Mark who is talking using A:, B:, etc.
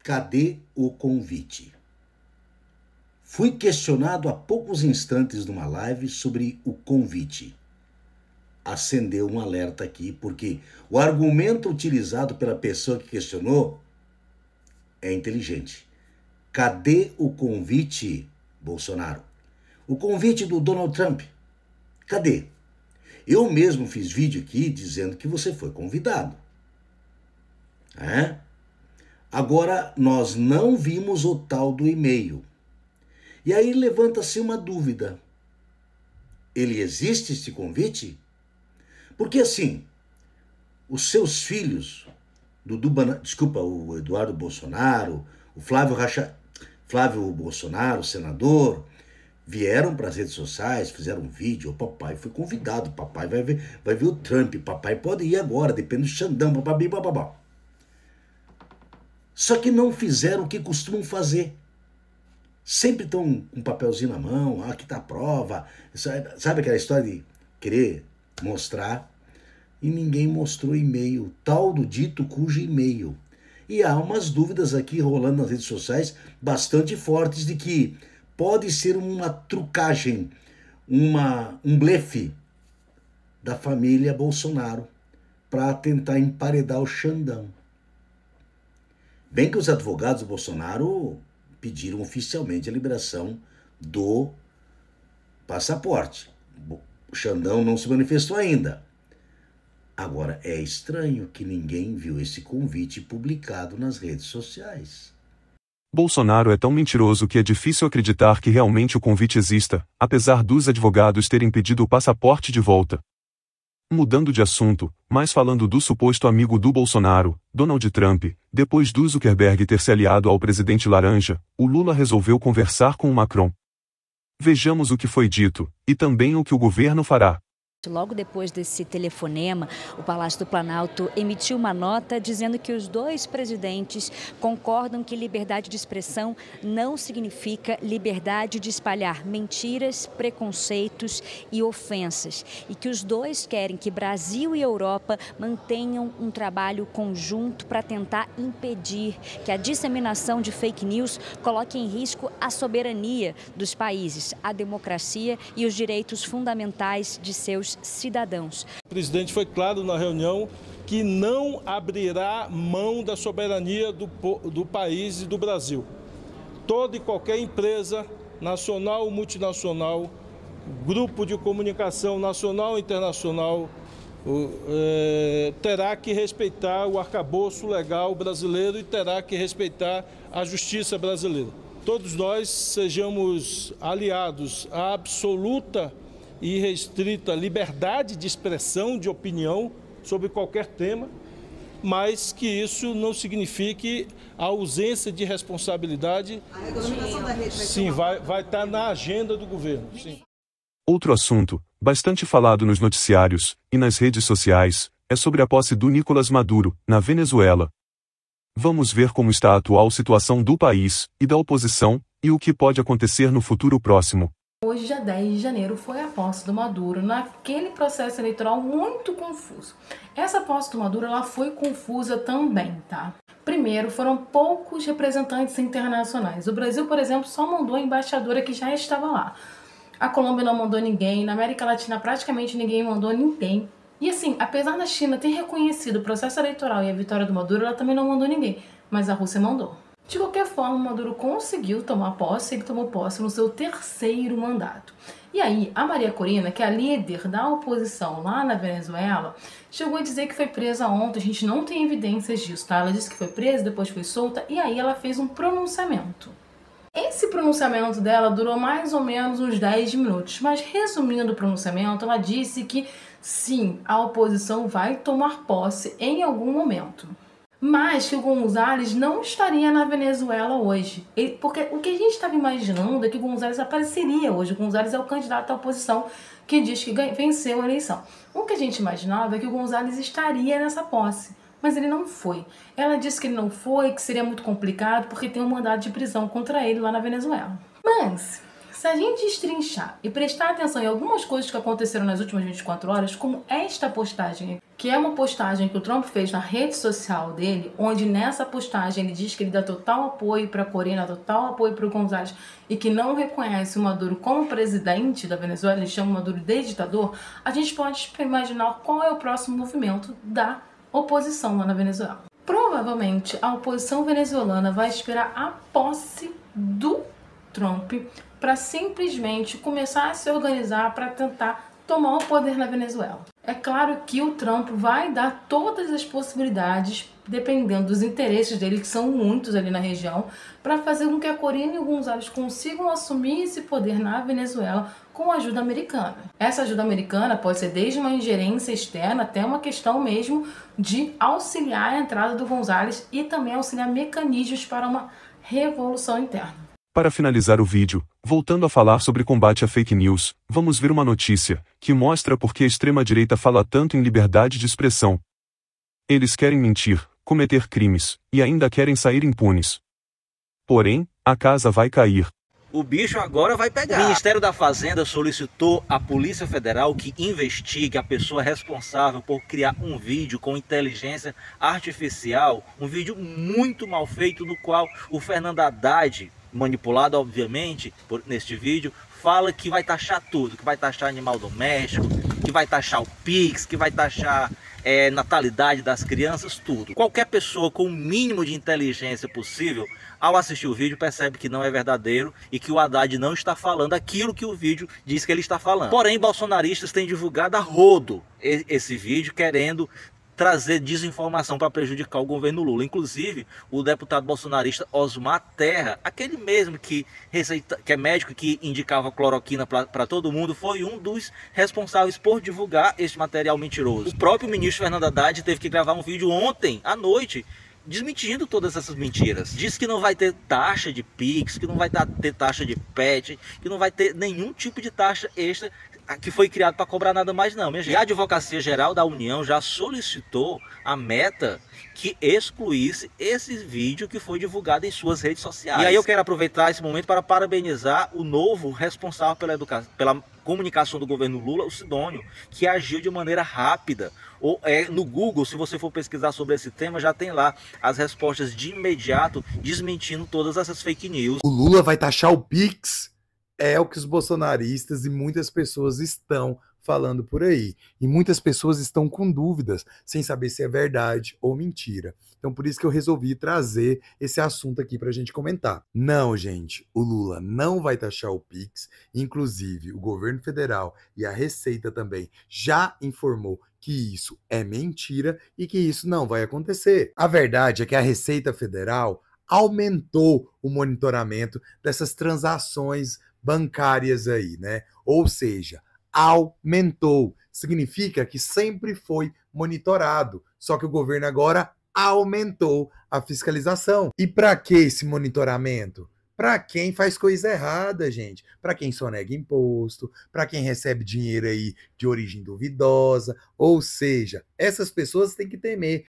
A: Cadê o convite? Fui questionado há poucos instantes numa live sobre o convite. Acendeu um alerta aqui, porque o argumento utilizado pela pessoa que questionou é inteligente. Cadê o convite, Bolsonaro? O convite do Donald Trump? Cadê? Eu mesmo fiz vídeo aqui dizendo que você foi convidado. Agora, nós não vimos o tal do e-mail. E aí levanta-se uma dúvida. Ele existe, este convite? Porque assim, os seus filhos, o Eduardo Bolsonaro, o Flávio Bolsonaro, senador, vieram para as redes sociais, fizeram um vídeo, o papai foi convidado, papai vai ver o Trump, papai pode ir agora, depende do Xandão, babá. Só que não fizeram o que costumam fazer. Sempre estão com um papelzinho na mão, aqui está a prova, sabe aquela história de querer mostrar? E ninguém mostrou e-mail, tal do dito cujo e-mail. E há umas dúvidas aqui rolando nas redes sociais bastante fortes de que pode ser uma trucagem, um blefe da família Bolsonaro para tentar emparedar o Xandão. Bem que os advogados do Bolsonaro pediram oficialmente a liberação do passaporte. O Xandão não se manifestou ainda. Agora, é estranho que ninguém viu esse convite publicado nas redes sociais.
B: Bolsonaro é tão mentiroso que é difícil acreditar que realmente o convite exista, apesar dos advogados terem pedido o passaporte de volta. Mudando de assunto, mas falando do suposto amigo do Bolsonaro, Donald Trump, depois do Zuckerberg ter se aliado ao presidente laranja, o Lula resolveu conversar com o Macron. Vejamos o que foi dito, e também o que o governo fará.
C: Logo depois desse telefonema, o Palácio do Planalto emitiu uma nota dizendo que os dois presidentes concordam que liberdade de expressão não significa liberdade de espalhar mentiras, preconceitos e ofensas, e que os dois querem que Brasil e Europa mantenham um trabalho conjunto para tentar impedir que a disseminação de fake news coloque em risco a soberania dos países, a democracia e os direitos fundamentais de seus cidadãos.
D: O presidente foi claro na reunião que não abrirá mão da soberania do país e do Brasil. Toda e qualquer empresa, nacional ou multinacional, grupo de comunicação nacional ou internacional, terá que respeitar o arcabouço legal brasileiro e terá que respeitar a justiça brasileira. Todos nós sejamos aliados à absoluta e restrita liberdade de expressão, de opinião sobre qualquer tema, mas que isso não signifique a ausência de responsabilidade. A regulamentação da rede vai estar na agenda do governo. Sim.
B: Outro assunto, bastante falado nos noticiários e nas redes sociais, é sobre a posse do Nicolás Maduro, na Venezuela. Vamos ver como está a atual situação do país e da oposição e o que pode acontecer no futuro próximo.
E: Hoje, dia 10 de janeiro, foi a posse do Maduro naquele processo eleitoral muito confuso. Essa posse do Maduro ela foi confusa também, tá? Primeiro, foram poucos representantes internacionais. O Brasil, por exemplo, só mandou a embaixadora que já estava lá. A Colômbia não mandou ninguém, na América Latina praticamente ninguém mandou ninguém. E assim, apesar da China ter reconhecido o processo eleitoral e a vitória do Maduro, ela também não mandou ninguém, mas a Rússia mandou. De qualquer forma, Maduro conseguiu tomar posse, ele tomou posse no seu terceiro mandato. E aí, a Maria Corina, que é a líder da oposição lá na Venezuela, chegou a dizer que foi presa ontem, a gente não tem evidências disso, tá? Ela disse que foi presa, depois foi solta, e aí ela fez um pronunciamento. Esse pronunciamento dela durou mais ou menos uns 10 minutos, mas resumindo o pronunciamento, ela disse que sim, a oposição vai tomar posse em algum momento. Mas que o González não estaria na Venezuela hoje. Porque o que a gente estava imaginando é que o González apareceria hoje. O González é o candidato à oposição que diz que venceu a eleição. O que a gente imaginava é que o González estaria nessa posse, mas ele não foi. Ela disse que ele não foi, que seria muito complicado porque tem um mandado de prisão contra ele lá na Venezuela. Mas se a gente destrinchar e prestar atenção em algumas coisas que aconteceram nas últimas 24 horas, como esta postagem que é uma postagem que o Trump fez na rede social dele, onde nessa postagem ele diz que ele dá total apoio para a Corina, total apoio para o González e que não reconhece o Maduro como presidente da Venezuela, ele chama o Maduro de ditador, a gente pode imaginar qual é o próximo movimento da oposição lá na Venezuela. Provavelmente a oposição venezuelana vai esperar a posse do Trump para simplesmente começar a se organizar para tentar tomar o poder na Venezuela. É claro que o Trump vai dar todas as possibilidades, dependendo dos interesses dele, que são muitos ali na região, para fazer com que a Corina e o González consigam assumir esse poder na Venezuela com ajuda americana. Essa ajuda americana pode ser desde uma ingerência externa até uma questão mesmo de auxiliar a entrada do González e também auxiliar mecanismos para uma revolução interna.
B: Para finalizar o vídeo, voltando a falar sobre combate a fake news, vamos ver uma notícia que mostra por que a extrema-direita fala tanto em liberdade de expressão. Eles querem mentir, cometer crimes, e ainda querem sair impunes. Porém, a casa vai cair.
F: O bicho agora vai pegar. O Ministério da Fazenda solicitou à Polícia Federal que investigue a pessoa responsável por criar um vídeo com inteligência artificial, um vídeo muito mal feito, no qual o Fernando Haddad, manipulado obviamente neste vídeo, fala que vai taxar tudo, que vai taxar animal doméstico, que vai taxar o Pix, que vai taxar natalidade das crianças, tudo. Qualquer pessoa com o mínimo de inteligência possível, ao assistir o vídeo, percebe que não é verdadeiro e que o Haddad não está falando aquilo que o vídeo diz que ele está falando. Porém, bolsonaristas têm divulgado a rodo esse vídeo, querendo trazer desinformação para prejudicar o governo Lula. Inclusive, o deputado bolsonarista Osmar Terra, aquele mesmo que é médico, que indicava cloroquina para todo mundo, foi um dos responsáveis por divulgar esse material mentiroso. O próprio ministro Fernando Haddad teve que gravar um vídeo ontem à noite desmentindo todas essas mentiras. Diz que não vai ter taxa de Pix, que não vai ter taxa de PET, que não vai ter nenhum tipo de taxa extra que foi criado para cobrar nada mais não, minha gente. E a Advocacia Geral da União já solicitou a Meta que excluísse esse vídeo que foi divulgado em suas redes sociais. E aí eu quero aproveitar esse momento para parabenizar o novo responsável pela comunicação do governo Lula, o Sidônio, que agiu de maneira rápida. No Google, se você for pesquisar sobre esse tema, já tem lá as respostas de imediato, desmentindo todas essas fake news.
G: O Lula vai taxar o Pix? É o que os bolsonaristas e muitas pessoas estão falando por aí. E muitas pessoas estão com dúvidas, sem saber se é verdade ou mentira. Então por isso que eu resolvi trazer esse assunto aqui para a gente comentar. Não, gente, o Lula não vai taxar o Pix. Inclusive, o governo federal e a Receita também já informou que isso é mentira e que isso não vai acontecer. A verdade é que a Receita Federal aumentou o monitoramento dessas transações bancárias aí, né? Ou seja, aumentou. Significa que sempre foi monitorado, só que o governo agora aumentou a fiscalização. E para que esse monitoramento? Para quem faz coisa errada, gente. Para quem sonega imposto, para quem recebe dinheiro aí de origem duvidosa. Ou seja, essas pessoas têm que temer.